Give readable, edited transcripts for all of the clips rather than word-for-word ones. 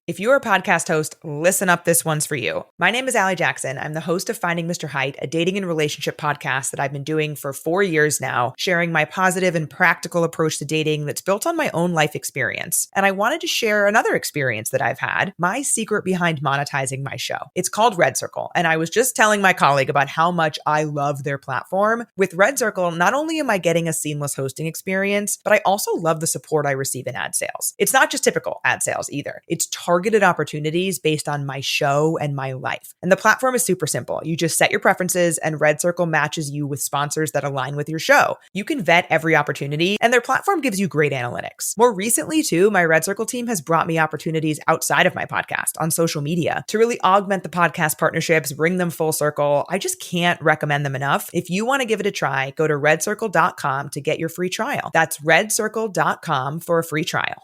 If you're a podcast host, listen up, this one's for you. My name is Allie Jackson. I'm the host of Finding Mr. Height, a dating and relationship podcast that I've been doing for 4 years now, sharing my positive and practical approach to dating that's built on my own life experience. And I wanted to share another experience that I've had, my secret behind monetizing my show. It's called Red Circle, and I was just telling my colleague about how much I love their platform. With Red Circle, not only am I getting a seamless hosting experience, but I also love the support I receive in ad sales. It's not just typical ad sales either. It's targeted opportunities based on my show and my life. And the platform is super simple. You just set your preferences and Red Circle matches you with sponsors that align with your show. You can vet every opportunity and their platform gives you great analytics. More recently too, my Red Circle team has brought me opportunities outside of my podcast on social media to really augment the podcast partnerships, bring them full circle. I just can't recommend them enough. If you want to give it a try, go to redcircle.com to get your free trial. That's redcircle.com for a free trial.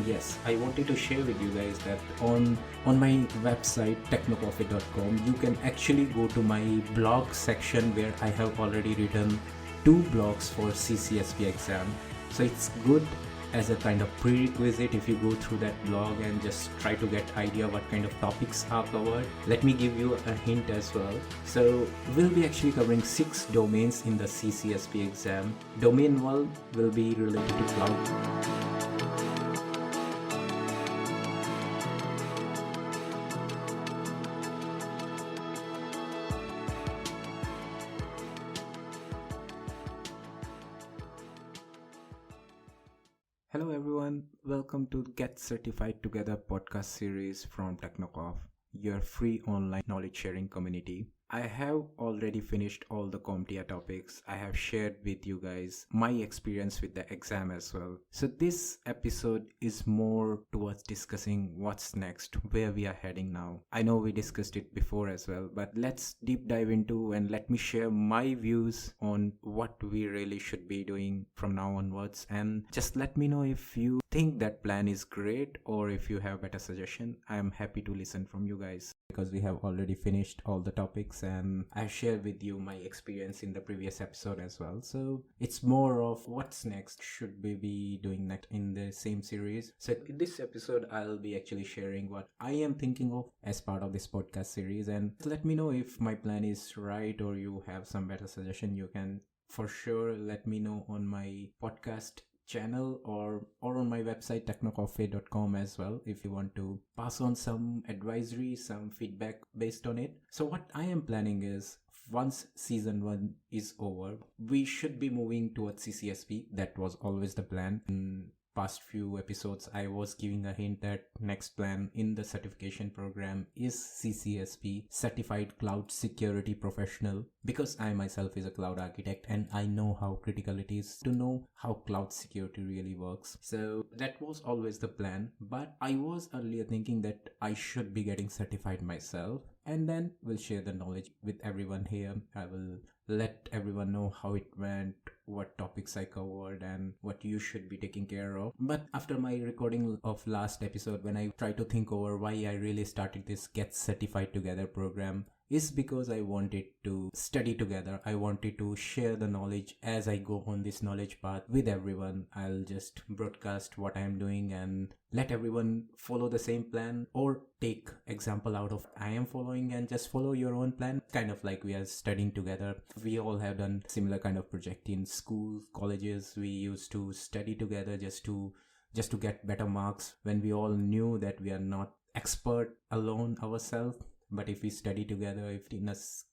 Yes, I wanted to share with you guys that on my website techcoffee.com you can actually go to my blog section where I have already written 2 blogs for CCSP exam. So it's good as a kind of prerequisite if you go through that blog and just try to get idea what kind of topics are covered. Let me give you a hint as well. So we'll be actually covering 6 domains in the CCSP exam. Domain 1 will be related to cloud. Hello everyone, welcome to Get Certified Together podcast series from Technocoff, your free online knowledge sharing community. I have already finished all the CompTIA topics. I have shared with you guys my experience with the exam as well. So this episode is more towards discussing what's next, where we are heading now. I know we discussed it before as well, but let's deep dive into and let me share my views on what we really should be doing from now onwards. And just let me know if you think that plan is great or if you have better suggestion. I am happy to listen from you guys because we have already finished all the topics and I shared with you my experience in the previous episode as well. So it's more of what's next, should we be doing next in the same series. So in this episode I'll be actually sharing what I am thinking of as part of this podcast series, and let me know if my plan is right or you have some better suggestion. You can for sure let me know on my podcast channel or on my website techcoffee.com as well if you want to pass on some advisory, some feedback based on it. So what I am planning is once season 1 is over, we should be moving towards CCSP. That was always the plan. In past few episodes I was giving a hint that next plan in the certification program is CCSP, Certified Cloud Security Professional, because I myself is a cloud architect and I know how critical it is to know how cloud security really works. So that was always the plan, but I was earlier thinking that I should be getting certified myself and then we'll share the knowledge with everyone here. I will let everyone know how it went, what topics I covered and what you should be taking care of. But after my recording of last episode, when I try to think over why I really started this Get Certified Together program, is because I wanted to study together. I wanted to share the knowledge as I go on this knowledge path with everyone. I'll just broadcast what I'm doing and let everyone follow the same plan or take example out of I am following and just follow your own plan. Kind of like we are studying together. We all have done similar kind of project in schools, colleges. We used to study together just to get better marks when we all knew that we are not expert alone ourselves. But if we study together, if we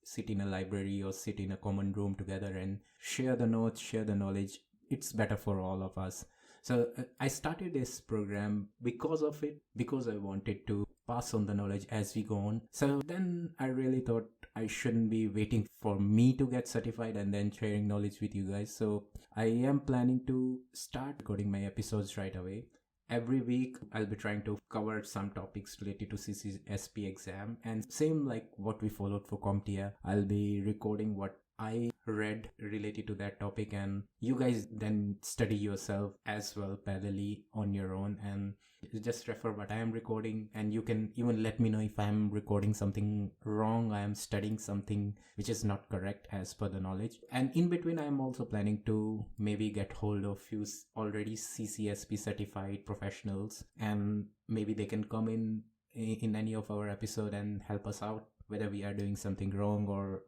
sit in a library or sit in a common room together and share the notes, share the knowledge, it's better for all of us. So I started this program because of it, because I wanted to pass on the knowledge as we go on. So then I really thought I shouldn't be waiting for me to get certified and then sharing knowledge with you guys. So I am planning to start recording my episodes right away. Every week, I'll be trying to cover some topics related to CCSP exam, and same like what we followed for CompTIA, I'll be recording what I read related to that topic, and you guys then study yourself as well parallelly on your own, and just refer what I am recording, and you can even let me know if I am recording something wrong, I am studying something which is not correct as per the knowledge. And in between, I am also planning to maybe get hold of few already CCSP certified professionals, and maybe they can come in any of our episode and help us out whether we are doing something wrong or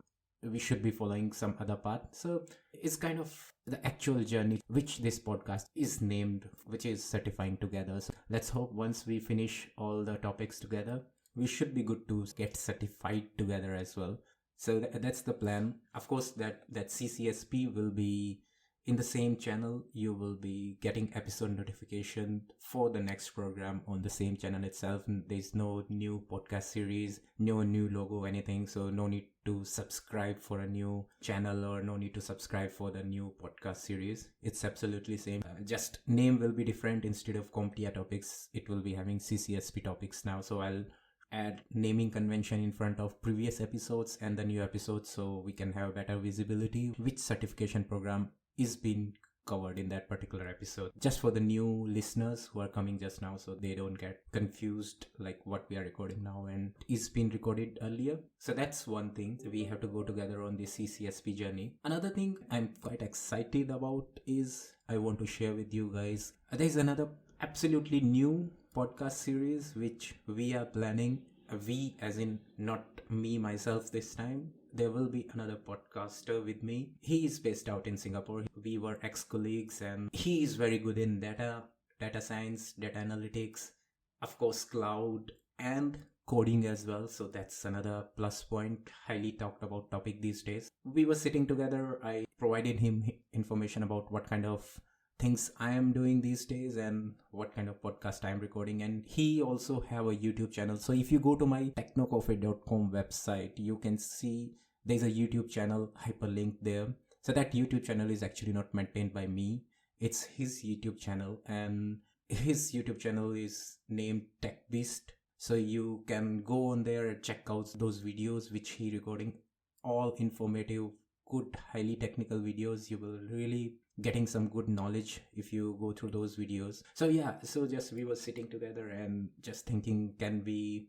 we should be following some other path. So it's kind of the actual journey which this podcast is named, which is certifying together. So let's hope once we finish all the topics together, we should be good to get certified together as well. So that's the plan. Of course, that CCSP will be in the same channel. You will be getting episode notification for the next program on the same channel itself. There's no new podcast series, no new logo, anything. So no need to subscribe for a new channel or no need to subscribe for the new podcast series. It's absolutely same. Just name will be different. Instead of CompTIA topics, it will be having CCSP topics now. So I'll add naming convention in front of previous episodes and the new episodes, so we can have better visibility which certification program is being covered in that particular episode, just for the new listeners who are coming just now, so they don't get confused like what we are recording now and is being recorded earlier. So that's one thing, we have to go together on the CCSP journey. Another thing I'm quite excited about is I want to share with you guys, there's another absolutely new podcast series which we are planning. We as in not me myself this time. There will be another podcaster with me. He is based out in Singapore. We were ex-colleagues and he is very good in data science, data analytics, of course cloud and coding as well. So that's another plus point, highly talked about topic these days. We were sitting together. I provided him information about what kind of things I am doing these days and what kind of podcast I am recording, and he also have a YouTube channel. So if you go to my Techbeast.com website, you can see there's a YouTube channel hyperlink there. So that YouTube channel is actually not maintained by me, it's his YouTube channel, and his YouTube channel is named Techbeast. So you can go on there and check out those videos which he recording, all informative, good, highly technical videos. You will really getting some good knowledge if you go through those videos. So yeah, so just we were sitting together and just thinking, can we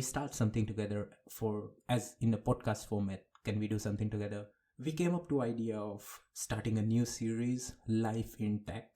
start something together for as in a podcast format? Can we do something together? We came up to idea of starting a new series, Life in Tech.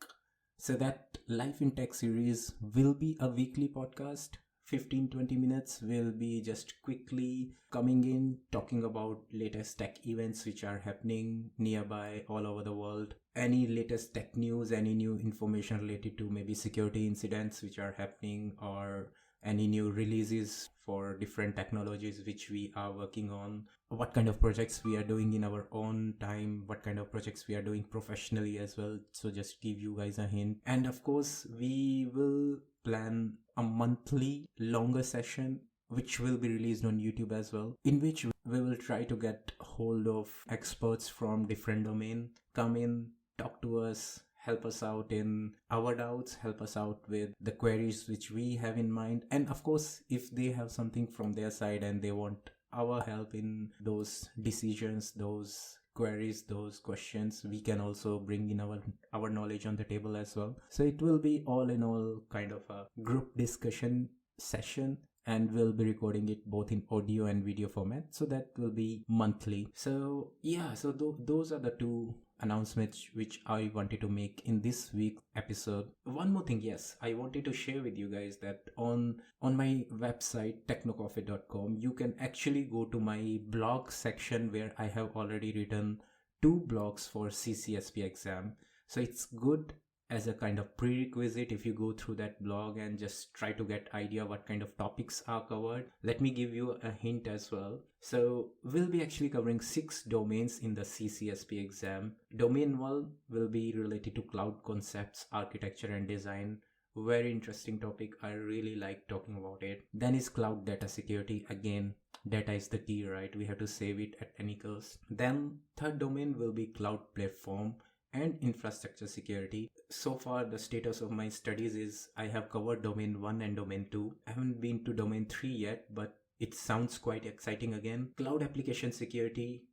So that Life in Tech series will be a weekly podcast. 15-20 minutes will be just quickly coming in, talking about latest tech events which are happening nearby all over the world, any latest tech news, any new information related to maybe security incidents which are happening, or any new releases for different technologies which we are working on, what kind of projects we are doing in our own time, what kind of projects we are doing professionally as well. So just give you guys a hint. And of course, we will plan a monthly longer session which will be released on YouTube as well, in which we will try to get hold of experts from different domain, come in, talk to us, help us out in our doubts, help us out with the queries which we have in mind. And of course, if they have something from their side and they want our help in those decisions, those queries, those questions, we can also bring in our knowledge on the table as well. So it will be all in all kind of a group discussion session, and we'll be recording it both in audio and video format. So that will be monthly. So yeah, so those are the two announcements which I wanted to make in this week's episode. One more thing, yes, I wanted to share with you guys that on my website technocoffee.com, you can actually go to my blog section where I have already written 2 blogs for CCSP exam. So it's good as a kind of prerequisite if you go through that blog and just try to get idea what kind of topics are covered. Let me give you a hint as well. So we'll be actually covering 6 domains in the CCSP exam. Domain 1 will be related to cloud concepts, architecture and design. Very interesting topic. I really like talking about it. Then is cloud data security. Again, data is the key, right? We have to save it at any cost. Then third domain will be cloud platform and infrastructure security. So far, the status of my studies is I have covered domain 1 and domain 2. I haven't been to domain 3 yet, but it sounds quite exciting again. Cloud application security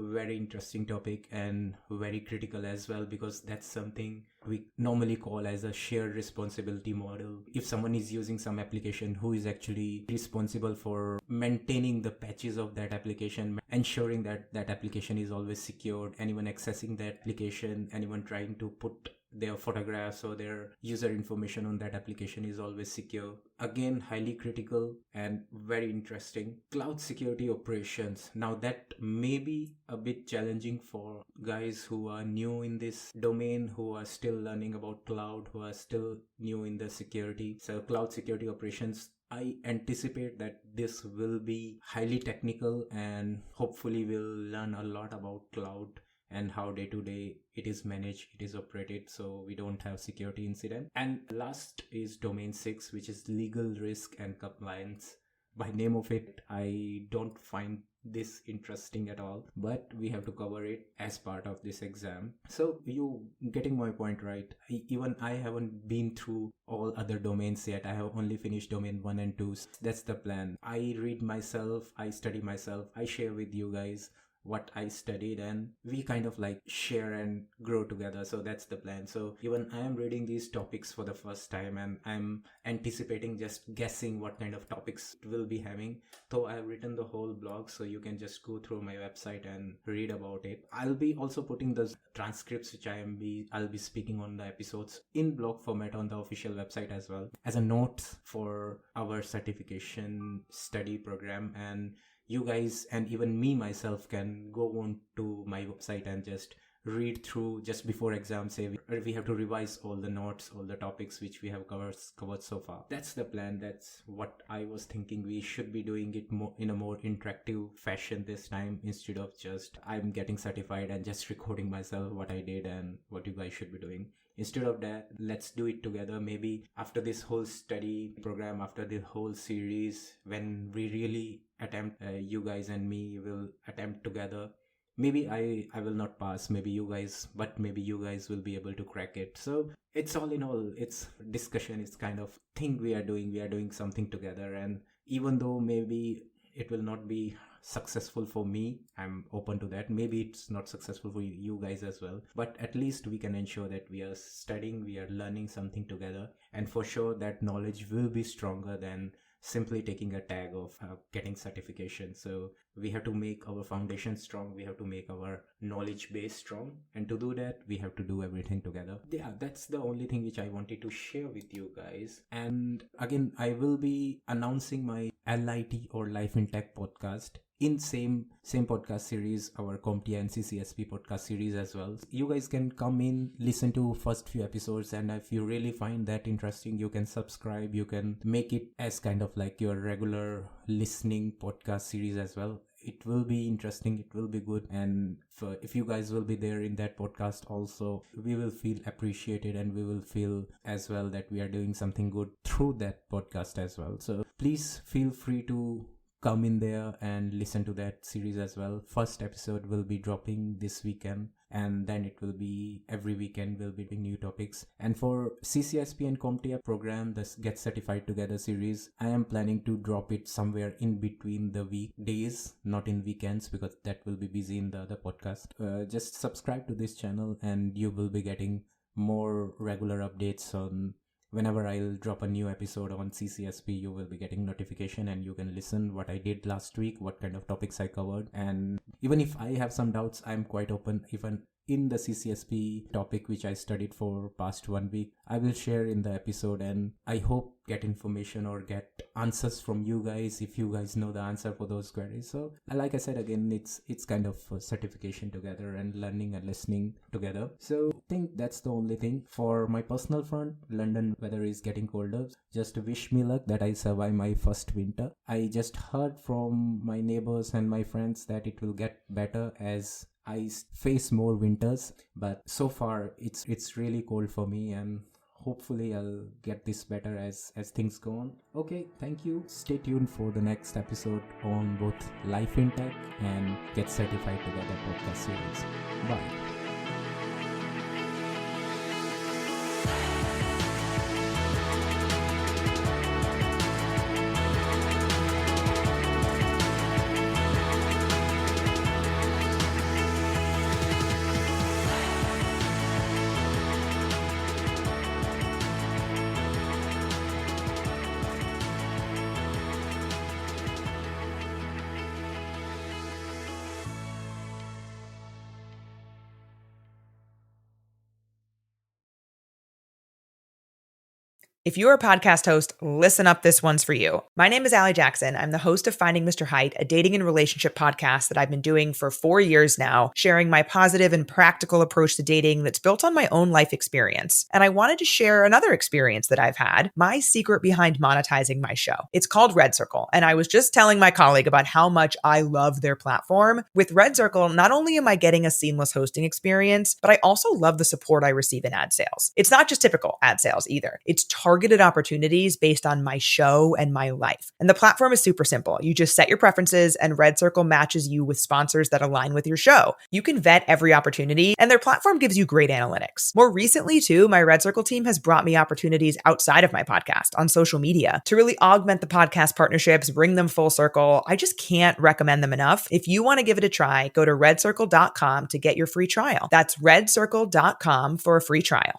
very interesting topic and very critical as well, because that's something we normally call as a shared responsibility model. If someone is using some application, who is actually responsible for maintaining the patches of that application, ensuring that that application is always secured, anyone accessing that application, anyone trying to put their photographs or their user information on that application is always secure. Again, highly critical and very interesting. Cloud security operations. Now that may be a bit challenging for guys who are new in this domain, who are still learning about cloud, who are still new in the security. So cloud security operations, I anticipate that this will be highly technical, and hopefully we'll learn a lot about cloud and how day to day it is managed, it is operated, so we don't have security incident. And last is domain 6, which is legal risk and compliance. By name of it, I don't find this interesting at all, but we have to cover it as part of this exam. So you getting my point, right? Even I haven't been through all other domains yet. I have only finished domain 1 and 2. That's the plan. I read myself, I study myself, I share with you guys what I studied, and we kind of like share and grow together. So that's the plan. So even I am reading these topics for the first time, and I'm anticipating, just guessing what kind of topics we'll be having. So I have written the whole blog, so you can just go through my website and read about it. I'll be also putting the transcripts which I'll be speaking on the episodes in blog format on the official website as well, as a note for our certification study program. And you guys and even me myself can go on to my website and just read through just before exam. Say we have to revise all the notes, all the topics which we have covered so far. That's the plan. That's what I was thinking. We should be doing it more in a more interactive fashion this time, instead of just I'm getting certified and just recording myself what I did and what you guys should be doing. Instead of that, let's do it together. Maybe after this whole study program, after the whole series, when we really attempt, you guys and me will attempt together. Maybe I will not pass, maybe you guys, but maybe you guys will be able to crack it. So it's all in all, it's discussion, it's kind of thing we are doing something together. And even though maybe it will not be successful for me, I'm open to that. Maybe it's not successful for you guys as well, but at least we can ensure that we are studying, we are learning something together, and for sure that knowledge will be stronger than simply taking a tag of getting certification. So we have to make our foundation strong, we have to make our knowledge base strong, and to do that we have to do everything together. Yeah, that's the only thing which I wanted to share with you guys. And again, I will be announcing my LIT or Life in Tech podcast in same podcast series, our CompTIA and CCSP podcast series as well. You guys can come in, listen to first few episodes, and if you really find that interesting, you can subscribe, you can make it as kind of like your regular listening podcast series as well. It will be interesting, it will be good, and if you guys will be there in that podcast also, we will feel appreciated, and we will feel as well that we are doing something good through that podcast as well. So please feel free to come in there and listen to that series as well. First episode will be dropping this weekend, and then it will be every weekend we'll be doing new topics. And for CCSP and CompTIA program, the Get Certified Together series, I am planning to drop it somewhere in between the weekdays, not in weekends, because that will be busy in the other podcast. Just subscribe to this channel and you will be getting more regular updates on whenever I'll drop a new episode on CCSP. You will be getting notification, and you can listen what I did last week, what kind of topics I covered. And even if I have some doubts, I'm quite open. Even in the CCSP topic which I studied for past 1 week, I will share in the episode, and I hope get information or get answers from you guys if you guys know the answer for those queries. So like I said, again, it's kind of a certification together and learning and listening together. So I think that's the only thing. For my personal front, London weather is getting colder. Just wish me luck that I survive my first winter. I just heard from my neighbors and my friends that it will get better as I face more winters, but so far it's really cold for me, and hopefully I'll get this better as things go on. Okay, thank you. Stay tuned for the next episode on both Life in Tech and Get Certified Together podcast series. Bye. If you're a podcast host, listen up. This one's for you. My name is Allie Jackson. I'm the host of Finding Mr. Height, a dating and relationship podcast that I've been doing for 4 years now, sharing my positive and practical approach to dating that's built on my own life experience. And I wanted to share another experience that I've had, my secret behind monetizing my show. It's called Red Circle. And I was just telling my colleague about how much I love their platform. With Red Circle, not only am I getting a seamless hosting experience, but I also love the support I receive in ad sales. It's not just typical ad sales either. It's targeted opportunities based on my show and my life. And the platform is super simple. You just set your preferences and Red Circle matches you with sponsors that align with your show. You can vet every opportunity and their platform gives you great analytics. More recently too, my Red Circle team has brought me opportunities outside of my podcast on social media to really augment the podcast partnerships, bring them full circle. I just can't recommend them enough. If you want to give it a try, go to redcircle.com to get your free trial. That's redcircle.com for a free trial.